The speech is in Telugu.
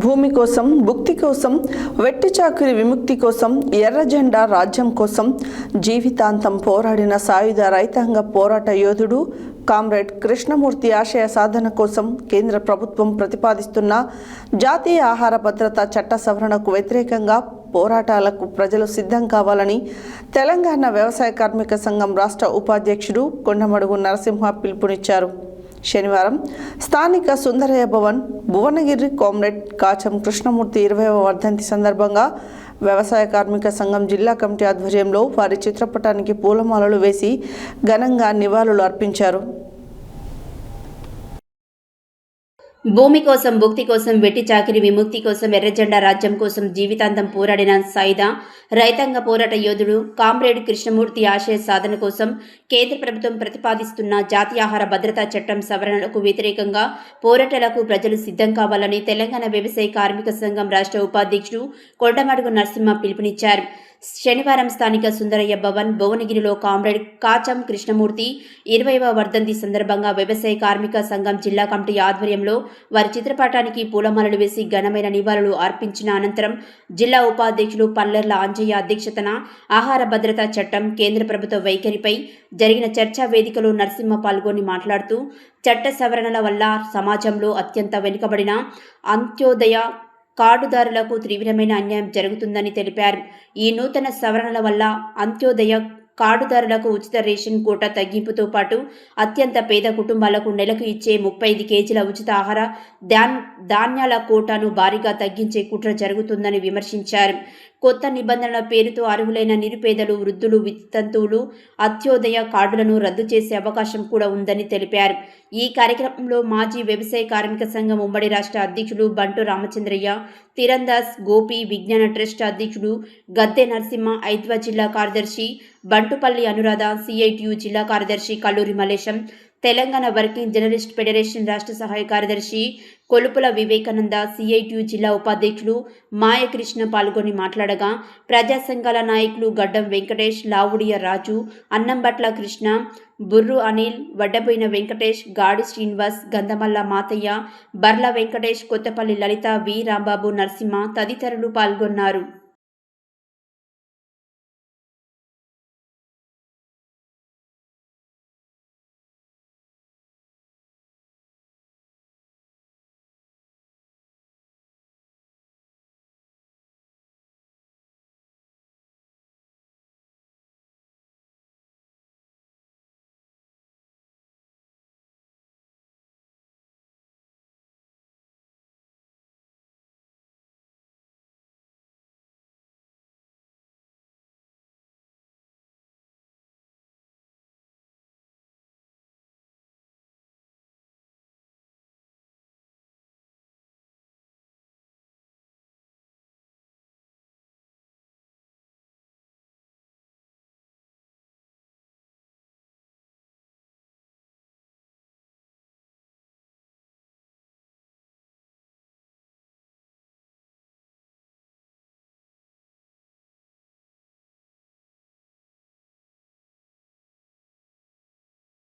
భూమి కోసం, భుక్తి కోసం, వెట్టి చాకిరి విముక్తి కోసం, ఎర్ర జెండా రాజ్యం కోసం జీవితాంతం పోరాడిన సాయుధ రైతాంగ పోరాట యోధుడు కామ్రేడ్ కృష్ణమూర్తి ఆశయ సాధన కోసం కేంద్ర ప్రభుత్వం ప్రతిపాదిస్తున్న జాతీయ ఆహార భద్రత చట్ట సవరణకు వ్యతిరేకంగా పోరాటాలకు ప్రజలు సిద్ధం కావాలని తెలంగాణ వ్యవసాయ కార్మిక సంఘం రాష్ట్ర ఉపాధ్యక్షుడు కొండమడుగు నరసింహ పిలుపునిచ్చారు. శనివారం స్థానిక సుందరయ్య భవన్ భువనగిరి కామ్రేడ్ కాచం కృష్ణమూర్తి 20వ వర్ధంతి సందర్భంగా వ్యవసాయ కార్మిక సంఘం జిల్లా కమిటీ ఆధ్వర్యంలో వారి చిత్రపటానికి పూలమాలలు వేసి ఘనంగా నివాళులు అర్పించారు. భూమి కోసం, భుక్తి కోసం, వెట్టి చాకిరి విముక్తి కోసం, ఎర్రజెండా రాజ్యం కోసం జీవితాంతం పోరాడిన సాయుధ రైతాంగ పోరాట యోధుడు కామ్రేడ్ కృష్ణమూర్తి ఆశయ సాధన కోసం కేంద్ర ప్రభుత్వం ప్రతిపాదిస్తున్న జాతీయ ఆహార భద్రతా చట్టం సవరణలకు వ్యతిరేకంగా పోరాటాలకు ప్రజలు సిద్ధం కావాలని తెలంగాణ వ్యవసాయ కార్మిక సంఘం రాష్ట్ర ఉపాధ్యక్షుడు కొండమడుగు నరసింహ పిలుపునిచ్చారు. శనివారం స్థానిక సుందరయ్య భవన్ భువనగిరిలో కామ్రేడ్ కాచం కృష్ణమూర్తి 20వ వర్ధంతి సందర్భంగా వ్యవసాయ కార్మిక సంఘం జిల్లా కమిటీ ఆధ్వర్యంలో వారి చిత్రపటానికి పూలమాలలు వేసి ఘనమైన నివాళులు అర్పించిన అనంతరం జిల్లా ఉపాధ్యక్షులు పల్లెర్ల అంజయ్య అధ్యక్షతన ఆహార భద్రతా చట్టం కేంద్ర ప్రభుత్వ వైఖరిపై జరిగిన చర్చా వేదికలో నరసింహ పాల్గొని మాట్లాడుతూ చట్ట సవరణల వల్ల సమాజంలో అత్యంత వెనుకబడిన అంత్యోదయ కార్డుదారులకు తీవ్రమైన అన్యాయం జరుగుతుందని తెలిపారు. ఈ నూతన సవరణల వల్ల అంత్యోదయ కార్డుదారులకు ఉచిత రేషన్ కోటా తగ్గింపుతో పాటు అత్యంత పేద కుటుంబాలకు నెలకు ఇచ్చే 35 కేజీల ఉచిత ఆహార ధాన్యాల కోటాను భారీగా తగ్గించే కుట్ర జరుగుతుందని విమర్శించారు. కొత్త నిబంధనల పేరుతో అర్హులైన నిరుపేదలు, వృద్ధులు, వితంతువులు అంత్యోదయ కార్డులను రద్దు చేసే అవకాశం కూడా ఉందని తెలిపారు. ఈ కార్యక్రమంలో మాజీ వ్యవసాయ కార్మిక సంఘం ఉమ్మడి రాష్ట్ర అధ్యక్షుడు బంటు రామచంద్రయ్య, తీరందాస్ గోపి, విజ్ఞాన ట్రస్ట్ అధ్యక్షుడు గద్దె నరసింహ, ఐద్వా జిల్లా కార్యదర్శి బంటుపల్లి అనురాధ, సిఐటియు జిల్లా కార్యదర్శి Kalluri Mallesham, Telangana working journalist federation రాష్ట్ర సహాయ కార్యదర్శి కొలుపుల వివేకానంద, సిఐటియు జిల్లా ఉపాధ్యక్షులు మాయకృష్ణ పాల్గొని మాట్లాడగా ప్రజా సంఘాల నాయకులు గడ్డం వెంకటేష్, లావుడియ రాజు, అన్నంబట్ల కృష్ణ, బుర్రు అనిల్, వడ్డబోయిన వెంకటేష్, గాడి శ్రీనివాస్, గంధమల్ల మాతయ్య, బర్ల వెంకటేష్, కొత్తపల్లి లలిత, వి రాంబాబు, నరసింహ తదితరులు పాల్గొన్నారు.